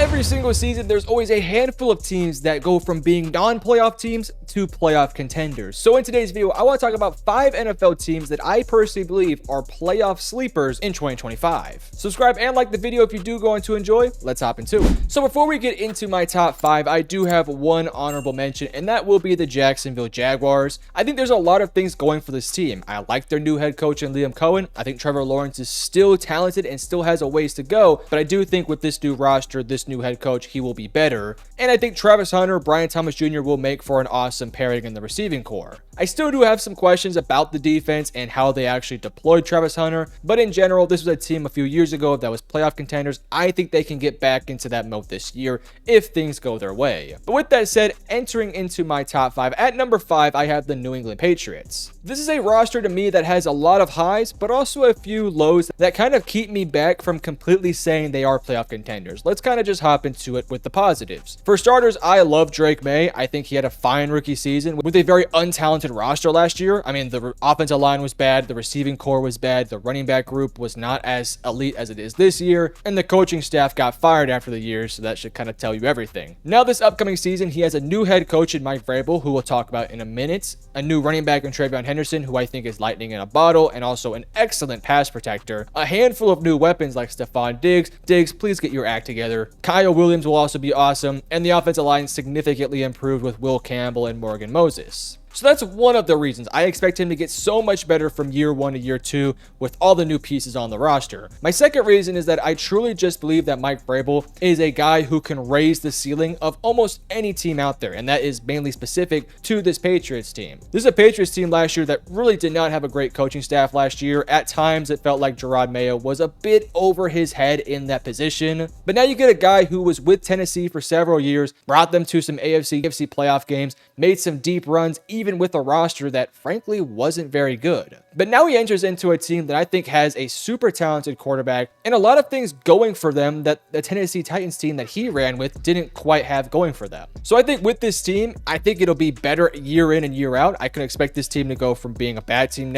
Every single season, there's always a handful of teams that go from being non-playoff teams to playoff contenders. So in today's video, I want to talk about 5 NFL teams that I personally believe are playoff sleepers in 2025. Subscribe and like the video if you do go on to enjoy. Let's hop into it. So before we get into my top 5, I do have one honorable mention, and that will be the Jacksonville Jaguars. I think there's a lot of things going for this team. I like their new head coach in Liam Cohen. I think Trevor Lawrence is still talented and still has a ways to go, but I do think with this new roster, this new head coach, he will be better. And I think Travis Hunter, Brian Thomas Jr. will make for an awesome pairing in the receiving core. I still do have some questions about the defense and how they actually deployed Travis Hunter, but in general, this was a team a few years ago that was playoff contenders. I think they can get back into that mode this year if things go their way. But with that said, entering into my top 5, at number 5, I have the New England Patriots. This is a roster to me that has a lot of highs, but also a few lows that kind of keep me back from completely saying they are playoff contenders. Let's kind of just hop into it with the positives. For starters, I love Drake May. I think he had a fine rookie season with a very untalented roster last year. I mean, the offensive line was bad, the receiving core was bad, the running back group was not as elite as it is this year, and the coaching staff got fired after the year, so that should kind of tell you everything. Now, this upcoming season, he has a new head coach in Mike Vrabel, who we'll talk about in a minute, a new running back in Travion Henderson, who I think is lightning in a bottle, and also an excellent pass protector, a handful of new weapons like Stephon Diggs. Diggs, please get your act together. Kyle Williams will also be awesome, and the offensive line significantly improved with Will Campbell and Morgan Moses. So that's one of the reasons I expect him to get so much better from year 1 to year 2 with all the new pieces on the roster. My second reason is that I truly just believe that Mike Vrabel is a guy who can raise the ceiling of almost any team out there, and that is mainly specific to this Patriots team. This is a Patriots team last year that really did not have a great coaching staff last year. At times, it felt like Gerard Mayo was a bit over his head in that position. But now you get a guy who was with Tennessee for several years, brought them to some AFC playoff games, made some deep runs, even with a roster that frankly wasn't very good. But now he enters into a team that I think has a super talented quarterback and a lot of things going for them that the Tennessee Titans team that he ran with didn't quite have going for them. So I think with this team, I think it'll be better year in and year out. I can expect this team to go from being a bad team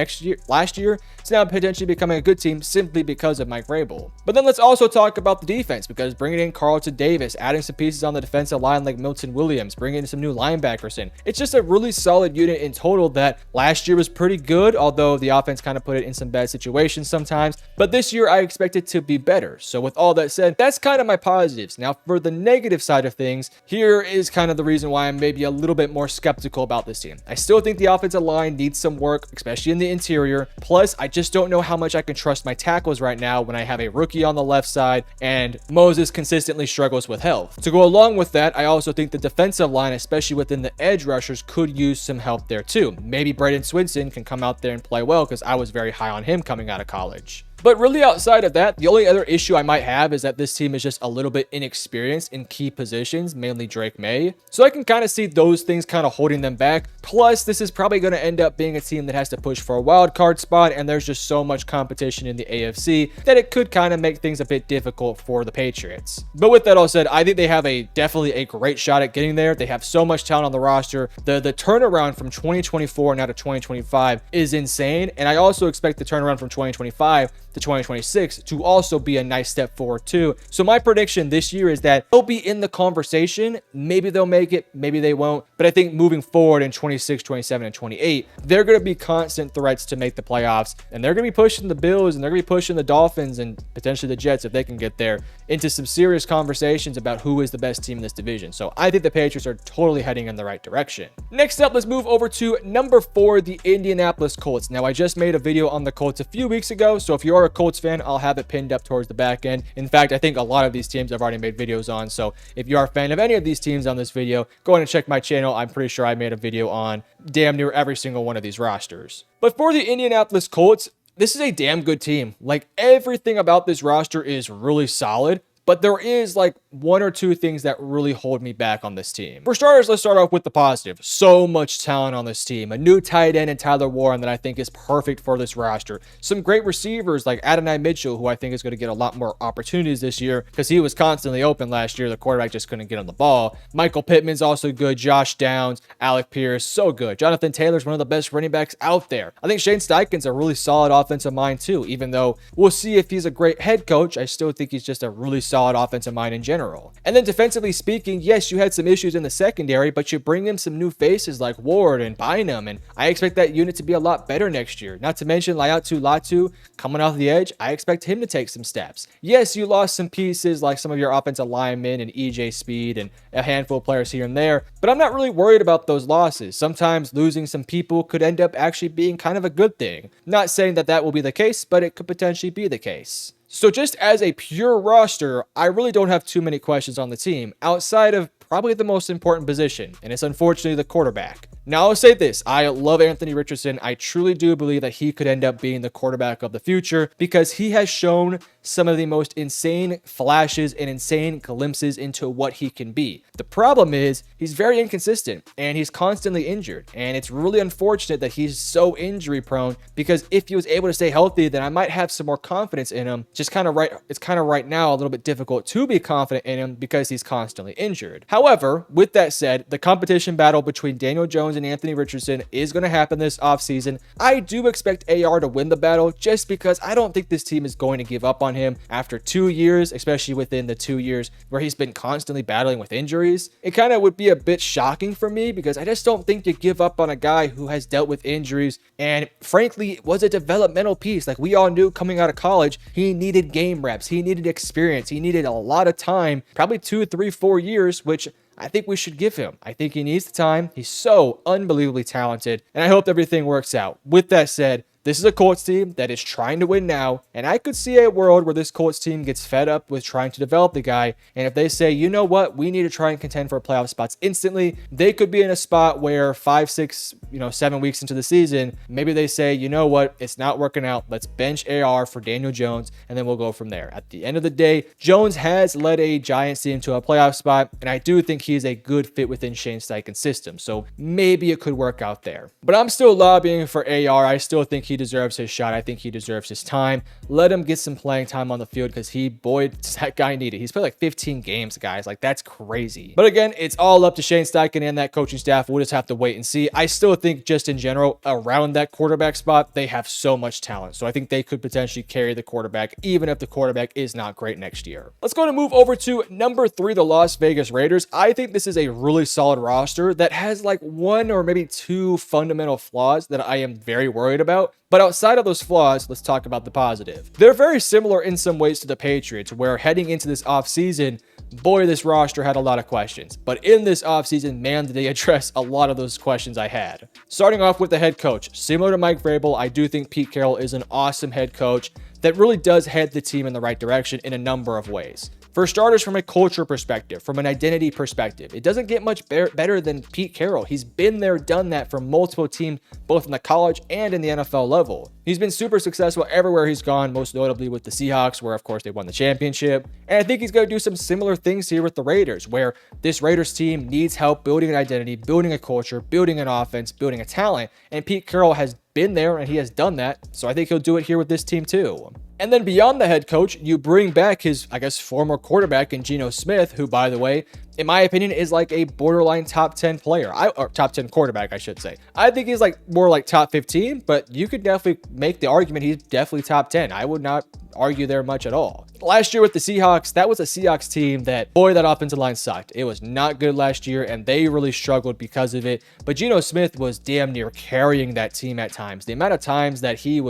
last year to now potentially becoming a good team simply because of Mike Vrabel. But then let's also talk about the defense, because bringing in Carlton Davis, adding some pieces on the defensive line like Milton Williams, bringing in some new linebackers in, it's just a really solid unit in total that last year was pretty good, although the offense kind of put it in some bad situations sometimes. But this year I expect it to be better. So with all that said, that's kind of my positives. Now for the negative side of things, here is kind of the reason why I'm maybe a little bit more skeptical about this team. I still think the offensive line needs some work, especially in the interior. Plus, I just don't know how much I can trust my tackles right now when I have a rookie on the left side and Moses consistently struggles with health. To go along with that, I also think the defensive line, especially within the edge rushers, could use some help there too. Maybe Braden Swinson can come out there and play well, because I was very high on him coming out of college. But really outside of that, the only other issue I might have is that this team is just a little bit inexperienced in key positions, mainly Drake May. So I can kind of see those things kind of holding them back. Plus, this is probably going to end up being a team that has to push for a wild card spot, and there's just so much competition in the AFC that it could kind of make things a bit difficult for the Patriots. But with that all said, I think they have definitely a great shot at getting there. They have so much talent on the roster. The turnaround from 2024 now to 2025 is insane, and I also expect the turnaround from 2025 to 2026 to also be a nice step forward too. So my prediction this year is that they'll be in the conversation. Maybe they'll make it, maybe they won't. But I think moving forward in 26, 27, and 28, they're going to be constant threats to make the playoffs. And they're going to be pushing the Bills, and they're going to be pushing the Dolphins, and potentially the Jets, if they can get there, into some serious conversations about who is the best team in this division. So I think the Patriots are totally heading in the right direction. Next up, let's move over to number 4, the Indianapolis Colts. Now, I just made a video on the Colts a few weeks ago, so if you are a Colts fan, I'll have it pinned up towards the back end. In fact, I think a lot of these teams I've already made videos on, so if you are a fan of any of these teams on this video, go ahead and check my channel. I'm pretty sure I made a video on damn near every single one of these rosters. But for the Indianapolis Colts, this is a damn good team. Like, everything about this roster is really solid. But there is like one or two things that really hold me back on this team. For starters, let's start off with the positive. So much talent on this team. A new tight end in Tyler Warren that I think is perfect for this roster. Some great receivers like Adonai Mitchell, who I think is going to get a lot more opportunities this year because he was constantly open last year. The quarterback just couldn't get on the ball. Michael Pittman's also good. Josh Downs, Alec Pierce, so good. Jonathan Taylor's one of the best running backs out there. I think Shane Steichen's a really solid offensive mind too, even though we'll see if he's a great head coach. I still think he's just a really solid solid offensive mind in general. And then defensively speaking, yes, you had some issues in the secondary, but you bring in some new faces like Ward and Bynum, and I expect that unit to be a lot better next year. Not to mention Laiatu Latu coming off the edge, I expect him to take some steps. Yes, you lost some pieces like some of your offensive linemen and EJ Speed and a handful of players here and there, but I'm not really worried about those losses. Sometimes losing some people could end up actually being kind of a good thing. Not saying that that will be the case, but it could potentially be the case. So just as a pure roster, I really don't have too many questions on the team outside of probably the most important position, and it's unfortunately the quarterback. Now, I'll say this. I love Anthony Richardson. I truly do believe that he could end up being the quarterback of the future because he has shown some of the most insane flashes and insane glimpses into what he can be. The problem is he's very inconsistent and he's constantly injured. And it's really unfortunate that he's so injury prone because if he was able to stay healthy, then I might have some more confidence in him. It's kind of right now a little bit difficult to be confident in him because he's constantly injured. However, with that said, the competition battle between Daniel Jones and Anthony Richardson is going to happen this offseason. I do expect AR to win the battle just because I don't think this team is going to give up on him after 2 years, especially within the 2 years where he's been constantly battling with injuries. It kind of would be a bit shocking for me because I just don't think you give up on a guy who has dealt with injuries and frankly was a developmental piece. Like we all knew coming out of college, he needed game reps, he needed experience, he needed a lot of time, probably 2, 3, 4 years, which I think we should give him. I think he needs the time. He's so unbelievably talented, and I hope everything works out. With that said, this is a Colts team that is trying to win now, and I could see a world where this Colts team gets fed up with trying to develop the guy, and if they say, you know what, we need to try and contend for playoff spots instantly, they could be in a spot where 5, 6, 7 weeks into the season, maybe they say, you know what, it's not working out, let's bench AR for Daniel Jones, and then we'll go from there. At the end of the day, Jones has led a Giants team to a playoff spot, and I do think he is a good fit within Shane Steichen's system, so maybe it could work out there. But I'm still lobbying for AR. I still think he deserves his shot. I think he deserves his time. Let him get some playing time on the field because does that guy need it. He's played like 15 games, guys. Like, that's crazy. But again, it's all up to Shane Steichen and that coaching staff. We'll just have to wait and see. I still think just in general, around that quarterback spot, they have so much talent. So I think they could potentially carry the quarterback, even if the quarterback is not great next year. Let's go to move over to number 3, the Las Vegas Raiders. I think this is a really solid roster that has like 1 or maybe 2 fundamental flaws that I am very worried about. But outside of those flaws, let's talk about the positive. They're very similar in some ways to the Patriots, where heading into this offseason, boy, this roster had a lot of questions. But in this offseason, man, did they address a lot of those questions I had. Starting off with the head coach. Similar to Mike Vrabel, I do think Pete Carroll is an awesome head coach that really does head the team in the right direction in a number of ways. For starters, from a culture perspective, from an identity perspective, it doesn't get much better than Pete Carroll. He's been there, done that for multiple teams, both in the college and in the NFL level. He's been super successful everywhere he's gone, most notably with the Seahawks, where of course they won the championship. And I think he's going to do some similar things here with the Raiders, where this Raiders team needs help building an identity, building a culture, building an offense, building a talent. And Pete Carroll has been there and he has done that. So I think he'll do it here with this team too. And then beyond the head coach, you bring back his, former quarterback in Geno Smith, who, by the way, in my opinion, is like a borderline top 10 player, or top 10 quarterback, I should say. I think he's more like top 15, but you could definitely make the argument he's definitely top 10. I would not argue there much at all. Last year with the Seahawks, that was a Seahawks team that, boy, that offensive line sucked. It was not good last year, and they really struggled because of it. But Geno Smith was damn near carrying that team at times. The amount of times that he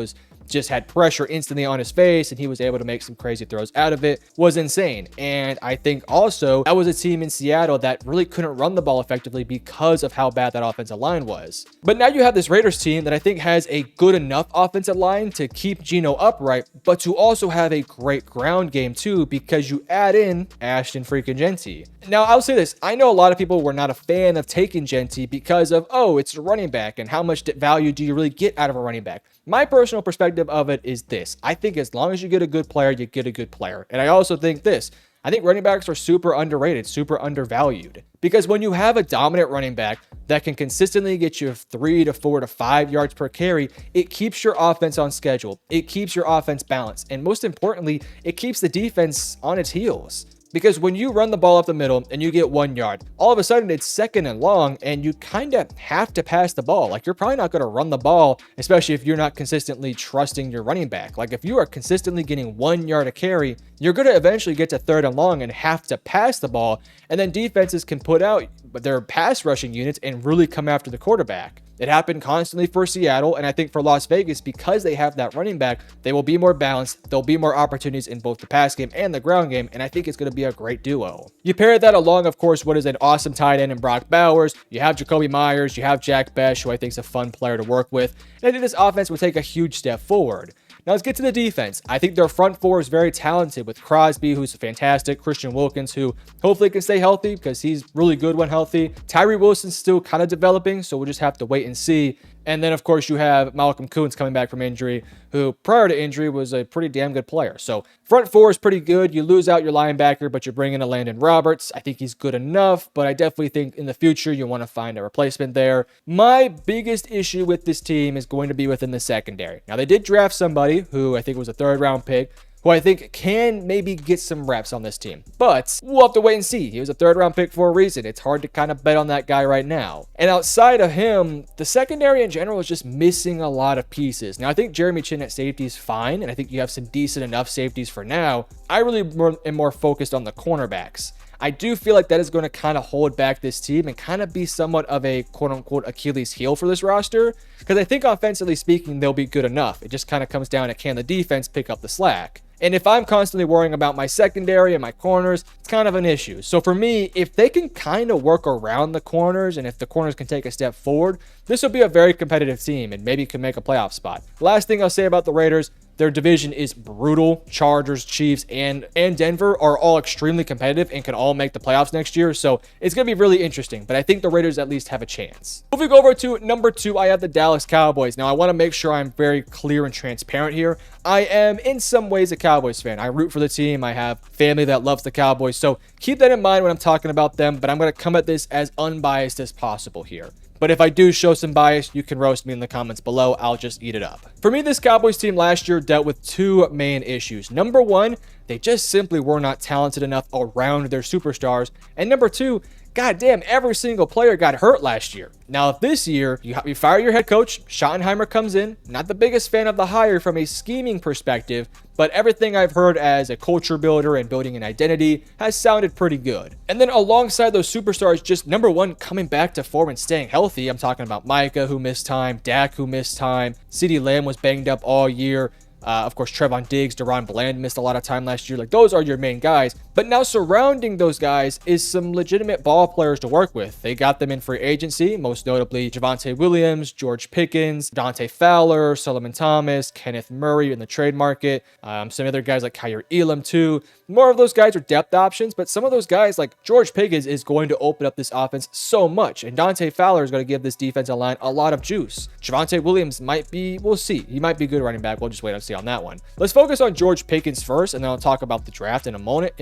just had pressure instantly on his face and he was able to make some crazy throws out of it was insane. And I think also that was a team in Seattle that really couldn't run the ball effectively because of how bad that offensive line was. But now you have this Raiders team that I think has a good enough offensive line to keep Geno upright, but to also have a great ground game too, because you add in Ashton freaking Genty. Now, I'll say this. I know a lot of people were not a fan of taking Genty because of, oh, it's a running back and how much value do you really get out of a running back? My personal perspective of it is this. I think as long as you get a good player, you get a good player. And I also think this. I think running backs are super underrated, super undervalued. Because when you have a dominant running back that can consistently get you 3 to 4 to 5 yards per carry, it keeps your offense on schedule. It keeps your offense balanced. And most importantly, it keeps the defense on its heels. Because when you run the ball up the middle and you get 1 yard, all of a sudden it's 2nd and long and you kind of have to pass the ball. Like, you're probably not going to run the ball, especially if you're not consistently trusting your running back. Like, if you are consistently getting 1 yard a carry, you're going to eventually get to 3rd and long and have to pass the ball. And then defenses can put out their pass rushing units and really come after the quarterback. It happened constantly for Seattle, and I think for Las Vegas, because they have that running back, they will be more balanced. There'll be more opportunities in both the pass game and the ground game, and I think it's going to be a great duo. You pair that along, of course, what is an awesome tight end in Brock Bowers. You have Jacoby Myers, you have Jack Besh, who I think is a fun player to work with, and I think this offense will take a huge step forward. Now let's get to the defense. I think their front four is very talented with Crosby, who's fantastic, Christian Wilkins, who hopefully can stay healthy because he's really good when healthy. Tyree Wilson's still kind of developing, so we'll just have to wait and see. And then, of course, you have Malcolm Koonce coming back from injury, who prior to injury was a pretty damn good player. So front four is pretty good. You lose out your linebacker, but you're bringing in Landon Roberts. I think he's good enough, but I definitely think in the future you want to find a replacement there. My biggest issue with this team is going to be within the secondary. Now, they did draft somebody who I think was a 3rd-round pick, who I think can maybe get some reps on this team. But we'll have to wait and see. He was a 3rd-round pick for a reason. It's hard to kind of bet on that guy right now. And outside of him, the secondary in general is just missing a lot of pieces. Now, I think Jeremy Chin at safety is fine, and I think you have some decent enough safeties for now. I really am more focused on the cornerbacks. I do feel like that is going to kind of hold back this team and kind of be somewhat of a quote-unquote Achilles heel for this roster, because I think offensively speaking, they'll be good enough. It just kind of comes down to, can the defense pick up the slack? And if I'm constantly worrying about my secondary and my corners, it's kind of an issue. So for me, if they can kind of work around the corners, and if the corners can take a step forward, this will be a very competitive team and maybe can make a playoff spot. Last thing I'll say about the Raiders, their division is brutal. Chargers, Chiefs, and Denver are all extremely competitive and can all make the playoffs next year. So it's going to be really interesting, but I think the Raiders at least have a chance. Moving over to number 2, I have the Dallas Cowboys. Now, I want to make sure I'm very clear and transparent here. I am in some ways a Cowboys fan. I root for the team. I have family that loves the Cowboys. So keep that in mind when I'm talking about them, but I'm going to come at this as unbiased as possible here. But if I do show some bias, you can roast me in the comments below. I'll just eat it up. For me, this Cowboys team last year dealt with 2 main issues. Number 1, they just simply were not talented enough around their superstars. And number 2, goddamn, every single player got hurt last year. Now, if this year you fire your head coach, Schottenheimer comes in, not the biggest fan of the hire from a scheming perspective, but everything I've heard as a culture builder and building an identity has sounded pretty good. And then alongside those superstars, just number 1, coming back to form and staying healthy. I'm talking about Micah, who missed time, Dak, who missed time, CeeDee Lamb was banged up all year. Of course, Trevon Diggs, Deron Bland missed a lot of time last year. Like, those are your main guys. But now surrounding those guys is some legitimate ball players to work with. They got them in free agency, most notably Javonte Williams, George Pickens, Dante Fowler, Solomon Thomas, Kenneth Murray in the trade market. Some other guys like Kyer Elam too. More of those guys are depth options, but some of those guys like George Pickens is going to open up this offense so much. And Dante Fowler is going to give this defensive line a lot of juice. Javonte Williams might be, we'll see. He might be a good running back. We'll just wait and see on that one. Let's focus on George Pickens first, and then I'll talk about the draft in a moment.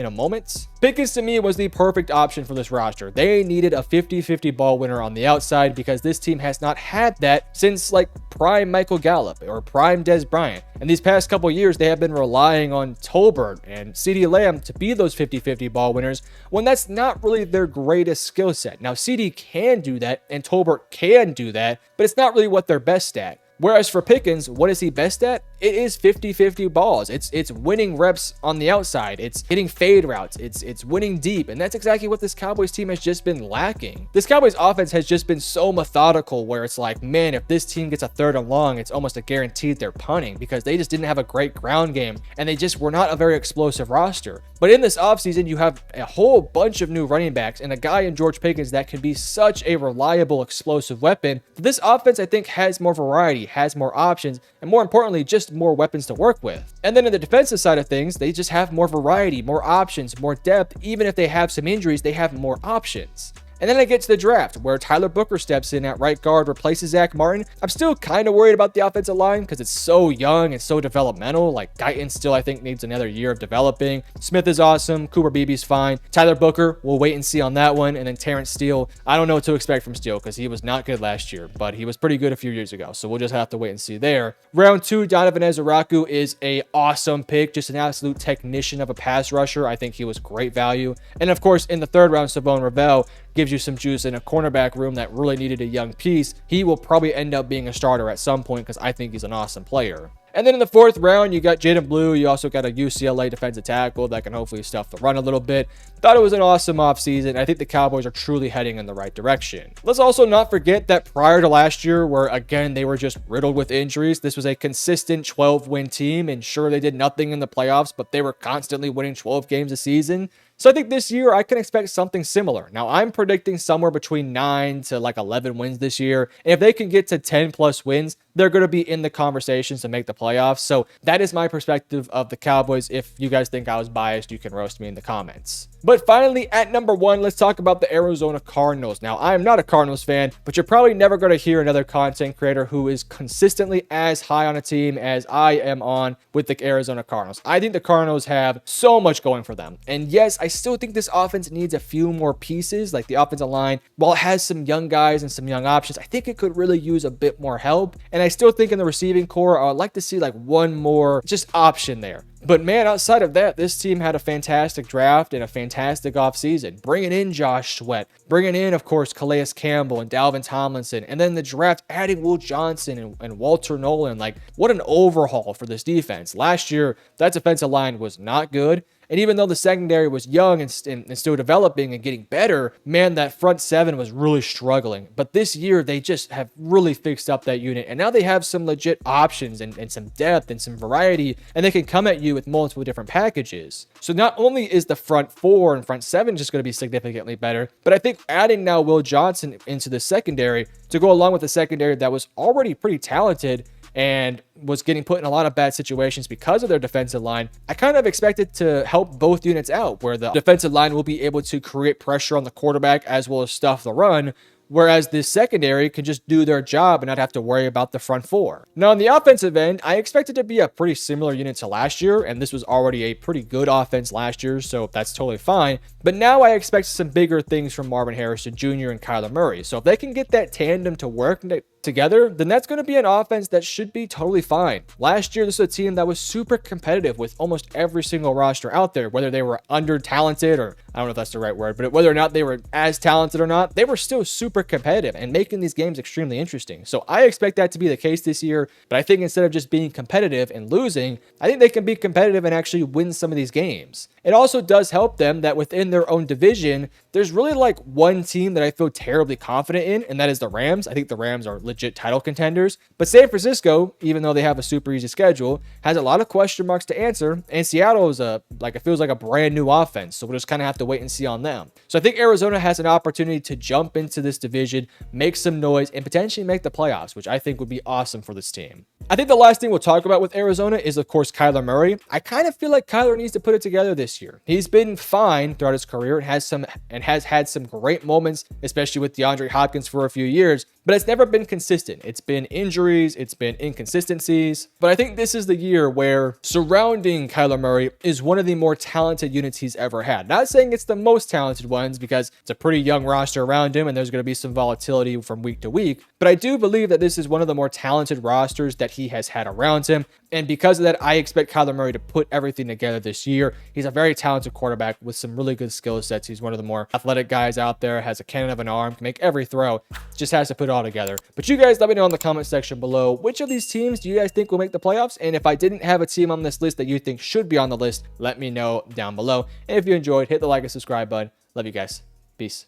Pickens to me was the perfect option for this roster. They needed a 50-50 ball winner on the outside because this team has not had that since like prime Michael Gallup or prime Dez Bryant. And these past couple years, they have been relying on Tolbert and CeeDee Lamb to be those 50-50 ball winners when that's not really their greatest skill set. Now, CeeDee can do that and Tolbert can do that, but it's not really what they're best at. Whereas for Pickens, what is he best at? It is 50-50 balls. It's winning reps on the outside. It's hitting fade routes. It's winning deep. And that's exactly what this Cowboys team has just been lacking. This Cowboys offense has just been so methodical where it's like, man, if this team gets a 3rd and long, it's almost a guaranteed they're punting because they just didn't have a great ground game and they just were not a very explosive roster. But in this offseason, you have a whole bunch of new running backs and a guy in George Pickens that can be such a reliable, explosive weapon. This offense, I think, has more variety, has more options, and more importantly, just more weapons to work with. And then in the defensive side of things, they just have more variety, more options, more depth. Even if they have some injuries, they have more options. And then I get to the draft, where Tyler Booker steps in at right guard, replaces Zach Martin. I'm still kind of worried about the offensive line because it's so young and so developmental. Like, Guyton still, I think, needs another year of developing. Smith is awesome. Cooper Beebe's fine. Tyler Booker, we'll wait and see on that one. And then Terrence Steele, I don't know what to expect from Steele because he was not good last year, but he was pretty good a few years ago. So we'll just have to wait and see there. Round 2, Donovan Ezaraku is a awesome pick, just an absolute technician of a pass rusher. I think he was great value. And of course, in the 3rd round, Savon Ravel gives you some juice in a cornerback room that really needed a young piece. He will probably end up being a starter at some point because I think he's an awesome player. And then in the 4th round, you got Jaden Blue. You also got a UCLA defensive tackle that can hopefully stuff the run a little bit. Thought it was an awesome offseason. I think the Cowboys are truly heading in the right direction. Let's also not forget that prior to last year, where again, they were just riddled with injuries, this was a consistent 12-win team. And sure, they did nothing in the playoffs, but they were constantly winning 12 games a season. So I think this year I can expect something similar. Now, I'm predicting somewhere between 9 to like 11 wins this year. And if they can get to 10 plus wins, they're going to be in the conversations to make the playoffs. So that is my perspective of the Cowboys. If you guys think I was biased, you can roast me in the comments. But finally, at number 1, let's talk about the Arizona Cardinals. Now, I am not a Cardinals fan, but you're probably never going to hear another content creator who is consistently as high on a team as I am on with the Arizona Cardinals. I think the Cardinals have so much going for them. And yes, I still think this offense needs a few more pieces, like the offensive line. While it has some young guys and some young options, I think it could really use a bit more help. And I still think in the receiving core, I would like to see like one more just option there. But man, outside of that, this team had a fantastic draft and a fantastic offseason. Bringing in Josh Sweat, bringing in, of course, Calais Campbell and Dalvin Tomlinson, and then the draft adding Will Johnson and Walter Nolan. Like, what an overhaul for this defense. Last year, that defensive line was not good. And even though the secondary was young and still developing and getting better, man, that front 7 was really struggling. But this year, they just have really fixed up that unit. And now they have some legit options and some depth and some variety. And they can come at you with multiple different packages. So not only is the front 4 and front 7 just going to be significantly better, but I think adding now Will Johnson into the secondary to go along with the secondary that was already pretty talented and was getting put in a lot of bad situations because of their defensive line, I kind of expected to help both units out, where the defensive line will be able to create pressure on the quarterback as well as stuff the run, whereas the secondary can just do their job and not have to worry about the front 4. Now, on the offensive end, I expected to be a pretty similar unit to last year, and this was already a pretty good offense last year, so that's totally fine. But now I expect some bigger things from Marvin Harrison Jr. and Kyler Murray. So if they can get that tandem to work together, then that's going to be an offense that should be totally fine. Last year, this was a team that was super competitive with almost every single roster out there, whether they were under talented, or I don't know if that's the right word, but whether or not they were as talented or not, they were still super competitive and making these games extremely interesting. So I expect that to be the case this year, but I think instead of just being competitive and losing, I think they can be competitive and actually win some of these games. It also does help them that within their own division, there's really like one team that I feel terribly confident in, and that is the Rams. I think the Rams are legit title contenders. But San Francisco, even though they have a super easy schedule, has a lot of question marks to answer, and Seattle is it feels like a brand new offense. So we'll just kind of have to wait and see on them. So I think Arizona has an opportunity to jump into this division, make some noise, and potentially make the playoffs, which I think would be awesome for this team. I think the last thing we'll talk about with Arizona is, of course, Kyler Murray. I kind of feel like Kyler needs to put it together this year. He's been fine throughout his career and has had some great moments, especially with DeAndre Hopkins for a few years, but it's never been consistent. It's been injuries, it's been inconsistencies. But I think this is the year where surrounding Kyler Murray is one of the more talented units he's ever had. Not saying it's the most talented ones, because it's a pretty young roster around him and there's going to be some volatility from week to week. But I do believe that this is one of the more talented rosters that he has had around him. And because of that, I expect Kyler Murray to put everything together this year. He's a very talented quarterback with some really good skill sets. He's one of the more athletic guys out there, has a cannon of an arm, can make every throw, just has to put it all together. But you guys let me know in the comment section below, which of these teams do you guys think will make the playoffs? And if I didn't have a team on this list that you think should be on the list, let me know down below. And if you enjoyed, hit the like and subscribe button. Love you guys. Peace.